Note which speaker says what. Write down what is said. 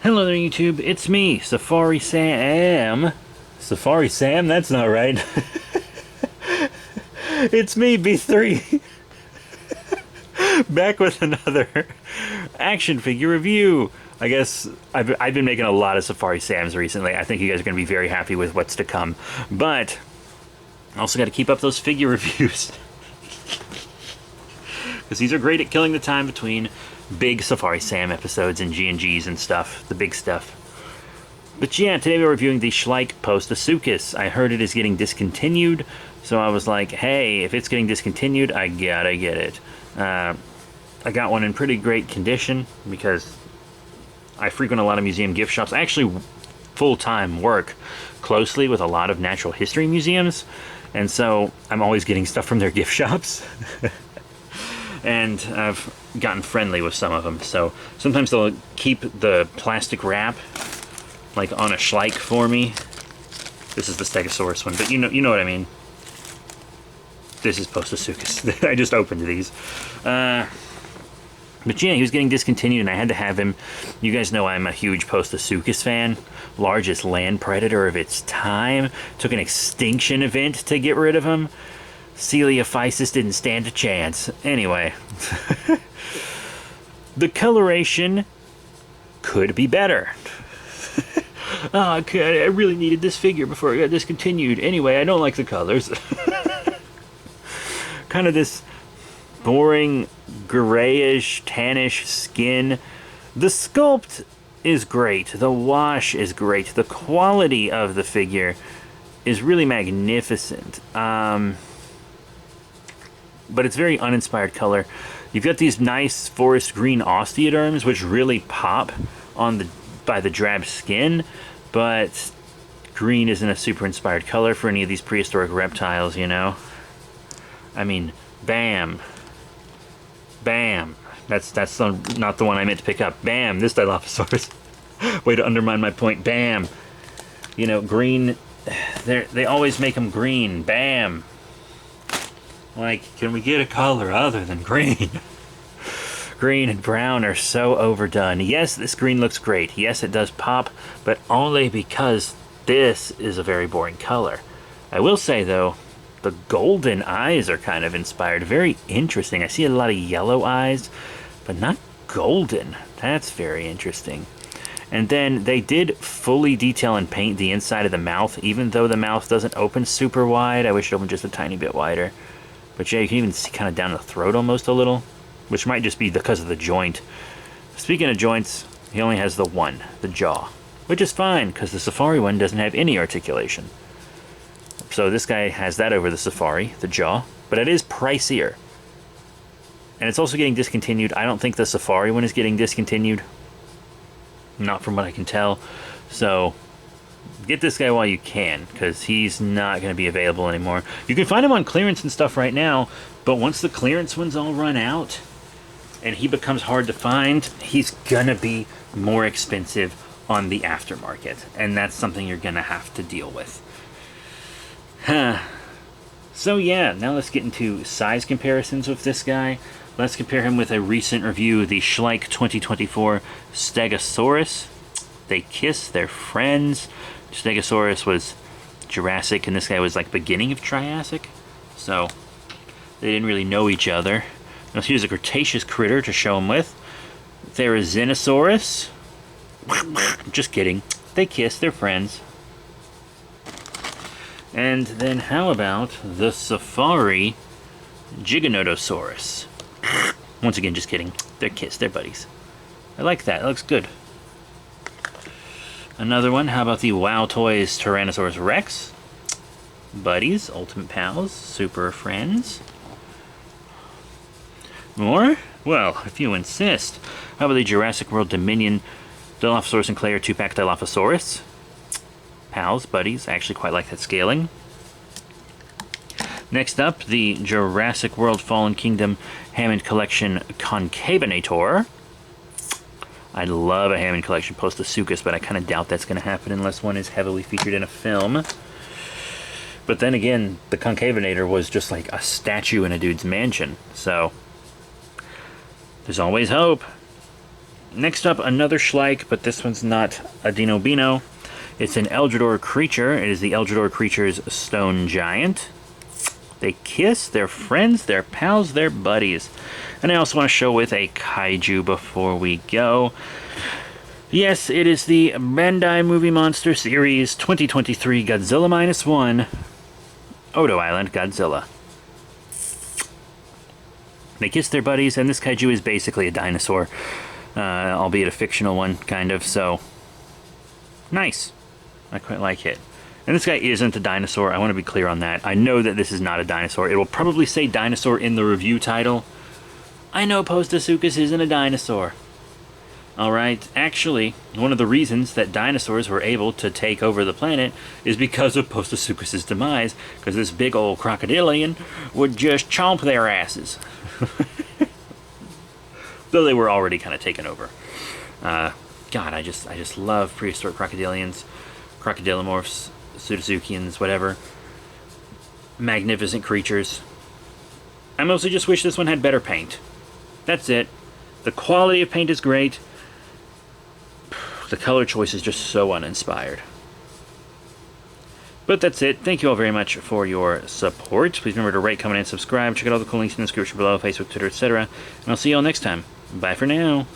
Speaker 1: Hello there, YouTube. It's me, Safari Sam. Safari Sam? That's not right. It's me, B3. Back with another action figure review. I guess I've been making a lot of Safari Sams recently. I think you guys are going to be very happy with what's to come. But I also got to keep up those figure reviews. Because these are great at killing the time between big Safari Sam episodes and G&Gs and stuff, the big stuff. But yeah, today we're reviewing the Schleich Postosuchus. I heard it is getting discontinued, so I was like, hey, if it's getting discontinued, I gotta get it. I got one in pretty great condition because I frequent a lot of museum gift shops. I actually full-time work closely with a lot of natural history museums, and so I'm always getting stuff from their gift shops. And I've gotten friendly with some of them, so sometimes they'll keep the plastic wrap like on a Schleich for me. This is the Stegosaurus one, but you know what I mean. This is Postosuchus. I just opened these. But yeah, he was getting discontinued and I had to have him. You guys know I'm a huge Postosuchus fan. Largest land predator of its time. Took an extinction event to get rid of him. Coelophysis didn't stand a chance. Anyway. The coloration could be better. Oh, I really needed this figure before it got discontinued. Anyway, I don't like the colors. Kind of this boring, grayish, tannish skin. The sculpt is great. The wash is great. The quality of the figure is really magnificent. But it's very uninspired color. You've got these nice forest green osteoderms, which really pop on by the drab skin, but green isn't a super inspired color for any of these prehistoric reptiles, you know? I mean, bam. Bam. That's not the one I meant to pick up. Bam, this Dilophosaurus. Way to undermine my point. Bam. You know, green, they always make them green. Bam. Like, can we get a color other than green? Green and brown are so overdone. Yes, this green looks great. Yes, it does pop, but only because this is a very boring color. I will say, though, the golden eyes are kind of inspired. Very interesting. I see a lot of yellow eyes, but not golden. That's very interesting. And then they did fully detail and paint the inside of the mouth, even though the mouth doesn't open super wide. I wish it opened just a tiny bit wider. But yeah, you can even see kind of down the throat almost a little, which might just be because of the joint. Speaking of joints, he only has the one, the jaw, which is fine because the Safari one doesn't have any articulation. So this guy has that over the Safari, the jaw, but it is pricier. And it's also getting discontinued. I don't think the Safari one is getting discontinued. Not from what I can tell. So get this guy while you can, because he's not going to be available anymore. You can find him on clearance and stuff right now, but once the clearance ones all run out and he becomes hard to find, he's going to be more expensive on the aftermarket, and that's something you're going to have to deal with. So yeah, now let's get into size comparisons with this guy. Let's compare him with a recent review, the Schleich 2024 Stegosaurus. They kiss, they're friends. Stegosaurus was Jurassic, and this guy was like beginning of Triassic, so they didn't really know each other. Now here's a Cretaceous critter to show him with. Therizinosaurus. Just kidding. They kiss, they're friends. And then how about the Safari Giganotosaurus? Once again, just kidding. They're kiss, they're buddies. I like that. It looks good. Another one, how about the Wow Toys Tyrannosaurus Rex? Buddies, ultimate pals, super friends. More? Well, if you insist. How about the Jurassic World Dominion Dilophosaurus and Claire 2-pack Dilophosaurus? Pals, buddies, I actually quite like that scaling. Next up, the Jurassic World Fallen Kingdom Hammond Collection Concavinator. I love a Hammond Collection Postosuchus, but I kind of doubt that's going to happen unless one is heavily featured in a film. But then again, the Concavinator was just like a statue in a dude's mansion, so there's always hope. Next up, another Schleich, but this one's not a Dino Bino. It's an Eldrador creature. It is the Eldrador creature's Stone Giant. They kiss, they're friends, they're pals, they're buddies. And I also want to show with a kaiju before we go. Yes, it is the Bandai Movie Monster Series 2023 Godzilla -1 Odo Island Godzilla. They kiss their buddies, and this kaiju is basically a dinosaur. Albeit a fictional one, kind of, so nice. I quite like it. And this guy isn't a dinosaur. I want to be clear on that. I know that this is not a dinosaur. It will probably say dinosaur in the review title. I know Postosuchus isn't a dinosaur. Alright, actually, one of the reasons that dinosaurs were able to take over the planet is because of Postosuchus' demise, because this big old crocodilian would just chomp their asses. Though they were already kind of taken over. God, I just love prehistoric crocodilians, crocodilomorphs, pseudosuchians, whatever. Magnificent creatures. I mostly just wish this one had better paint. That's it. The quality of paint is great. The color choice is just so uninspired. But that's it. Thank you all very much for your support. Please remember to rate, comment, and subscribe. Check out all the cool links in the description below, Facebook, Twitter, etc. And I'll see you all next time. Bye for now.